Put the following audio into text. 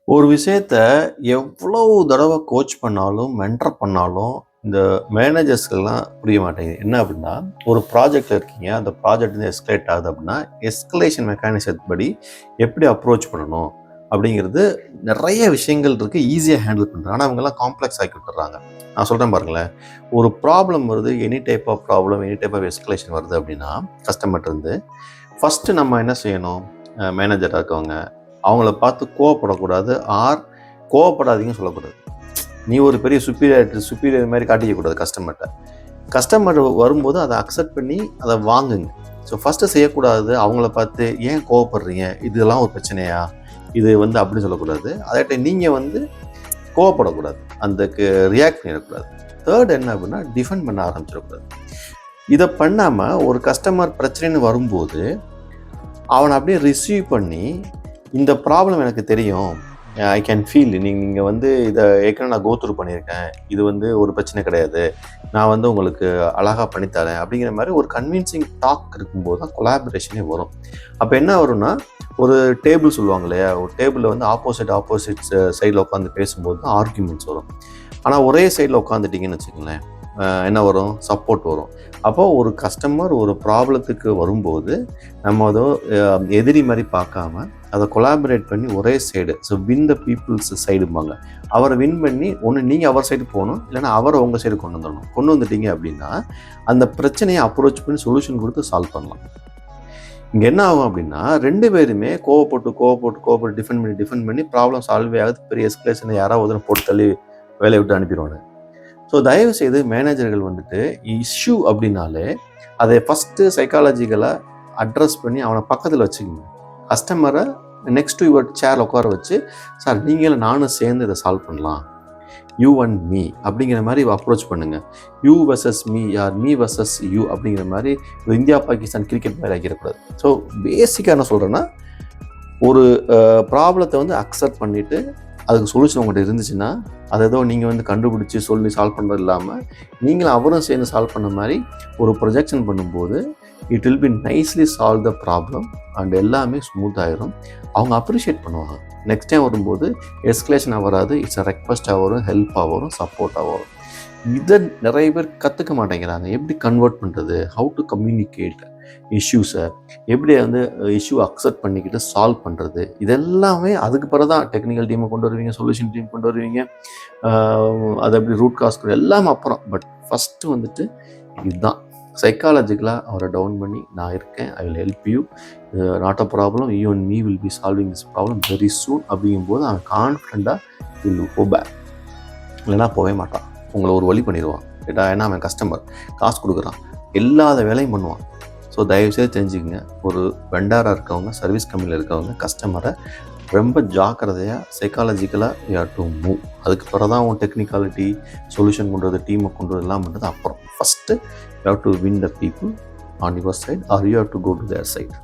ஒரு விஷயத்த எவ்வளவு தடவை கோச் பண்ணாலும், மென்டர் பண்ணாலும், இந்த மேனேஜர்ஸ்க்கெல்லாம் புரிய மாட்டேங்குது. என்ன அப்படின்னா, ஒரு ப்ராஜெக்ட்ல இருக்கீங்க. அந்த ப்ராஜெக்ட் வந்து எஸ்கலேட் ஆகுது அப்படின்னா, எஸ்கலேஷன் மெக்கானிசம் படி எப்படி அப்ரோச் பண்ணணும் அப்படிங்கிறது நெறைய விஷயங்கள் இருக்கு. ஈஸியா ஹேண்டில் பண்றாங்க. ஆனா அவங்கலாம் காம்ப்ளெக்ஸ் ஆக்கி விட்டுர்றாங்க. நான் சொல்றேன் பாருங்களேன். ஒரு ப்ராப்ளம் வருது. Any type of problem, any type of escalation வருது அப்படின்னா, கஸ்டமர்ட்ட இருந்து ஃபர்ஸ்ட்டு நம்ம என்ன செய்யணும்? மேனேஜரா இருக்கவங்க அவங்கள பார்த்து கோவப்படக்கூடாது. கோவப்படாதீங்கன்னு சொல்லக்கூடாது. நீ ஒரு பெரிய சுப்பீரியர் மாதிரி காட்டிக்கக்கூடாது கஸ்டமர்கிட்ட. கஸ்டமர் வரும்போது அதை அக்செப்ட் பண்ணி அதை வாங்குங்க. ஸோ ஃபஸ்ட்டு செய்யக்கூடாது. அவங்கள பார்த்து ஏன் கோவப்படுறீங்க, இதெல்லாம் ஒரு பிரச்சனையா, இது வந்து அப்படி சொல்லக்கூடாது. அதே டைம் நீங்கள் வந்து கோவப்படக்கூடாது, அதுக்கு ரியாக்ட் பண்ணிடக்கூடாது. தேர்ட் என்ன அப்படின்னா, டிஃபெண்ட் பண்ண ஆரம்பிச்சிடக்கூடாது. இதை பண்ணாமல் ஒரு கஸ்டமர் பிரச்சனைன்னு வரும்போது அவனை அப்படியே ரிசீவ் பண்ணி, இந்த ப்ராப்ளம் எனக்கு தெரியும், ஐ கேன் ஃபீல், நீங்கள் வந்து இதை ஏற்கனவே நான் த்ரூ பண்ணியிருக்கேன், இது வந்து ஒரு பிரச்சனை கிடையாது, நான் வந்து உங்களுக்கு அழகாக பண்ணித்தரேன் அப்படிங்கிற மாதிரி ஒரு கன்வின்சிங் டாக் இருக்கும்போது தான் கொலாபரேஷனே வரும். அப்போ என்ன வரும்னா, ஒரு டேபிள் சொல்லுவாங்க இல்லையா, ஒரு டேபிளில் வந்து ஆப்போசிட் சைடில் உட்காந்து பேசும்போது தான் ஆர்கியூமெண்ட்ஸ் வரும். ஆனால் ஒரே சைடில் உட்காந்துட்டிங்கன்னு வச்சுக்கோங்களேன், என்ன வரும், சப்போர்ட் வரும். அப்போது ஒரு கஸ்டமர் ஒரு ப்ராப்ளத்துக்கு வரும்போது நம்ம அதை எதிரி மாதிரி பார்க்காம அதை கொலாபரேட் பண்ணி ஒரே side, so win the peoples சைடும்பாங்க, அவரை வின் பண்ணி ஒன்று நீங்கள் அவர் சைடு போகணும், இல்லைனா அவரை உங்கள் சைடு கொண்டு வந்துட்டீங்க அப்படின்னா அந்த பிரச்சனையை அப்ரோச் பண்ணி சொல்யூஷன் கொடுத்து சால்வ் பண்ணலாம். இங்கே என்ன ஆகும் அப்படின்னா, ரெண்டு பேருமே கோவப்பட்டு டிஃபெண்ட் பண்ணி ப்ராப்ளம் சால்வே ஆகுது. பெரிய எஸ்கலேஷனை யாராவது போட்டு தள்ளி வேலையை விட்டு அனுப்பிடுவாங்க. ஸோ தயவுசெய்து மேனேஜர்கள் வந்துட்டு இஷ்யூ அப்படின்னாலே அதை ஃபஸ்ட்டு சைக்காலஜிக்கலாக அட்ரஸ் பண்ணி அவனை பக்கத்தில் வச்சுக்கோங்க. கஸ்டமரை நெக்ஸ்ட் டு யுவர் சேரில் உட்கார வச்சு, சார் நீங்களும் நானும் சேர்ந்து இதை சால்வ் பண்ணலாம், யூ அண்ட் மீ அப்படிங்கிற மாதிரி அப்ரோச் பண்ணுங்கள். You versus me or me versus you அப்படிங்கிற மாதிரி இந்தியா பாகிஸ்தான் கிரிக்கெட் மாதிரி ஆக்கிடக்கூடாது. ஸோ பேசிக்காக என்ன சொல்கிறேன்னா, ஒரு ப்ராப்ளத்தை வந்து அக்செப்ட் பண்ணிவிட்டு அதுக்கு சொல்யூஷன் உங்கள்கிட்ட இருந்துச்சுன்னா, அதை ஏதோ நீங்கள் வந்து கண்டுபிடிச்சி சொல்லி சால்வ் பண்ணுறது இல்லாமல் நீங்களும் அவரும் சேர்ந்து சால்வ் பண்ண மாதிரி ஒரு ப்ரொஜெக்ஷன் பண்ணும்போது it will be nicely solve the problem and எல்லாமே ஸ்மூத் ஆகிரும். அவங்க அப்ரிஷியேட் பண்ணுவாங்க. நெக்ஸ்ட் டைம் வரும்போது எஸ்கலேஷனாக வராது, இட்ஸ் அ ரெக்வஸ்ட்டாக வரும், ஹெல்ப்பாக வரும், சப்போர்ட்டாக வரும். இதை நிறைய பேர் கற்றுக்க மாட்டேங்கிறாங்க. எப்படி கன்வெர்ட் பண்ணுறது, ஹவு டு கம்யூனிகேட் இஷ்யூஸை, எப்படி வந்து இஷ்யூ அக்செப்ட் பண்ணிக்கிட்டு சால்வ் பண்ணுறது, இதெல்லாமே அதுக்கு பிறகு தான் டெக்னிக்கல் டீமை கொண்டு வருவீங்க, சொல்யூஷன் டீம் கொண்டு வருவீங்க, அது எப்படி ரூட் காஸ் எல்லாமே அப்புறம். பட் ஃபஸ்ட்டு வந்துட்டு இதுதான் சைக்காலஜிக்கலாக அவரை டவுன் பண்ணி, நான் இருக்கேன், I will help you, not a problem, you and me will be solving this problem very soon அப்படிங்கும்போது அவன் கான்ஃபிடண்ட்டாக வில் கோ பேக். இல்லைனா போகவே மாட்டான், உங்களை ஒரு வழி பண்ணிடுவான். கேட்டா ஏன்னா அவன் கஸ்டமர், காசு கொடுக்குறான், எல்லாத வேலையும் பண்ணுவான். ஸோ தயவுசெய்து தெரிஞ்சுக்கங்க, ஒரு வெண்டாராக இருக்கவங்க, சர்வீஸ் கம்பெனியில் இருக்கவங்க கஸ்டமரை ரொம்ப ஜாக்கிரதையாக சைக்காலஜிக்கலாக யூ ஹேவ் டு மூவ். அதுக்கு பிறகு தான் உன் டெக்னிக்காலிட்டி, சொல்யூஷன் கொண்டு வரது, டீமை கொண்டு வரது எல்லாம் பண்ணுறது அப்புறம். First you have to win the people on your side or you have to go to their side.